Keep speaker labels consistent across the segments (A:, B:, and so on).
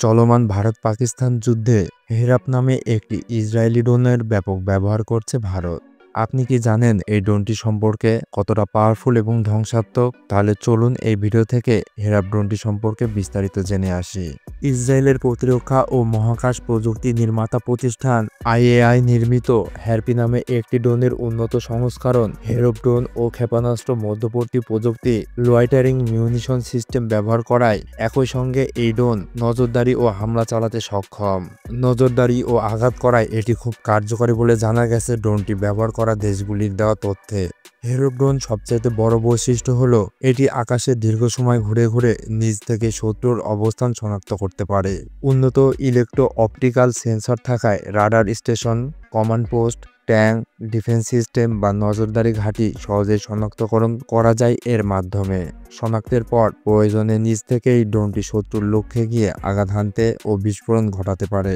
A: চলমান ভারত-পাকিস্তান যুদ্ধে হেরাপ নামে একটি ইসরায়েলি ড্রোনের ব্যাপক ব্যবহার করছে ভারত। আপনি কি জানেন এই ড্রোনটি সম্পর্কে কতটা পাওয়ারফুল এবং ধ্বংসাত্মক? তাহলে চলুন এই ভিডিও থেকে হেরাপ ড্রোনটি সম্পর্কে বিস্তারিত জেনে আসি। ইসরায়েলের প্রতিরক্ষা ও মহাকাশ প্রযুক্তি নির্মাতা প্রতিষ্ঠান আইএআই নির্মিত হ্যারপি নামে একটি ড্রোনের উন্নত সংস্করণ হেরপ ড্রোন ও ক্ষেপণাস্ত্র মধ্যবর্তী প্রযুক্তি লয়টারিং মিউনিশন সিস্টেম ব্যবহার করায় একই সঙ্গে এই ড্রোন নজরদারি ও হামলা চালাতে সক্ষম। নজরদারি ও আঘাত করায় এটি খুব কার্যকরী বলে জানা গেছে ড্রোনটি ব্যবহার করা দেশগুলির দেওয়া তথ্যে। হেরপ ড্রোন সবচেয়ে বড় বৈশিষ্ট্য হলো এটি আকাশে দীর্ঘ সময় ঘুরে ঘুরে নিজ থেকে শত্রুর অবস্থান শনাক্ত করতে পারে। উন্নত ইলেকট্রো অপটিক্যাল সেন্সর থাকায় radar station, command post, tank, defence system বা নজরদারি ঘাঁটি সহজেই শনাক্তকরণ করা যায় এর মাধ্যমে। শনাক্তের পর প্রয়োজনে নিজ থেকেই ড্রোনটি শত্রুর লক্ষ্যে গিয়ে আঘাত হানতে ও বিস্ফোরণ ঘটাতে পারে।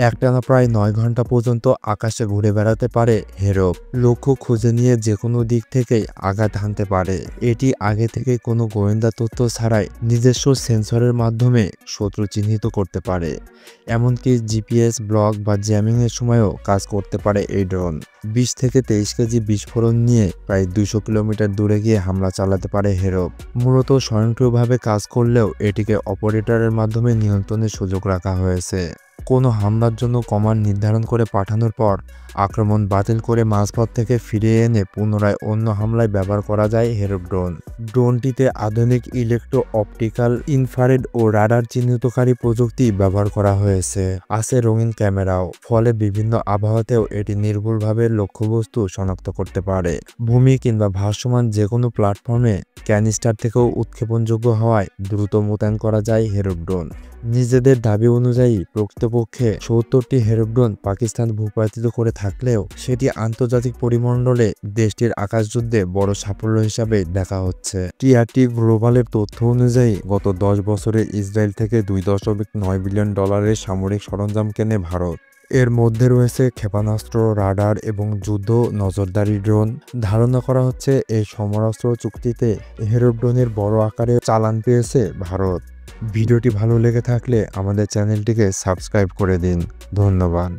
A: একটানা প্রায় 9 ঘন্টা পর্যন্ত আকাশে ঘুরে বেড়াতে পারে হেরপ। লক্ষ্য খুঁজে নিয়ে যে কোনো দিক থেকেই আঘাত হানতে পারে। এটি আগে থেকে কোনো গোয়েন্দা তথ্য ছাড়াই নিজস্ব সেন্সরের মাধ্যমে শত্রু চিহ্নিত করতে পারে। এমনকি জিপিএস ব্লক বা জ্যামিংয়ের সময়ও কাজ করতে পারে এই ড্রোন। 20 থেকে 23 কেজি বিস্ফোরণ নিয়ে প্রায় 200 কিলোমিটার দূরে গিয়ে হামলা চালাতে পারে হেরপ। মূলত স্বয়ংক্রিয়ভাবে কাজ করলেও এটিকে অপারেটরের মাধ্যমে নিয়ন্ত্রণের সুযোগ রাখা হয়েছে। কোনো হামলার জন্য কমান্ড নির্ধারণ করে পাঠানোর পর আক্রমণ বাতিল করে মাঝপথ থেকে ফিরিয়ে এনে পুনরায় অন্য হামলায় ব্যবহার করা যায় হেরপ ড্রোন। ড্রোনটিতে আধুনিক ইলেকট্রো অপটিক্যাল, ইনফ্রারেড ও রাডার চিহ্নিতকারী প্রযুক্তি ব্যবহার করা হয়েছে। আছে রঙিন ক্যামেরাও, ফলে বিভিন্ন আবহাওয়াতেও এটি নির্ভুলভাবে লক্ষ্যবস্তু শনাক্ত করতে পারে। ভূমি কিংবা ভাসমান যে কোনো প্ল্যাটফর্মে ক্যানিস্টার থেকেও উৎক্ষেপণযোগ্য হওয়ায় দ্রুত মোতায়েন করা যায় হেরপ ড্রোন। নিজেদের দাবি অনুযায়ী প্রকৃতপক্ষে 70টি হেরপ ড্রোন পাকিস্তান ভূপাতিত করে থাকলেও সেটি আন্তর্জাতিক পরিমণ্ডলে দেশটির আকাশযুদ্ধে বড় সাফল্য হিসাবে দেখা হচ্ছে। টিআরটি গ্লোবালের তথ্য অনুযায়ী গত 10 বছরে ইসরায়েল থেকে $2.9 বিলিয়ন সামরিক সরঞ্জাম কেনে ভারত। এর মধ্যে রয়েছে ক্ষেপণাস্ত্র, রাডার এবং যুদ্ধ নজরদারি ড্রোন। ধারণা করা হচ্ছে এই সমরাস্ত্র চুক্তিতে হেরপ ড্রোনের বড় আকারে চালান পেয়েছে ভারত। ভিডিওটি ভালো লেগে থাকলে আমাদের চ্যানেলটিকে সাবস্ক্রাইব করে দিন। ধন্যবাদ।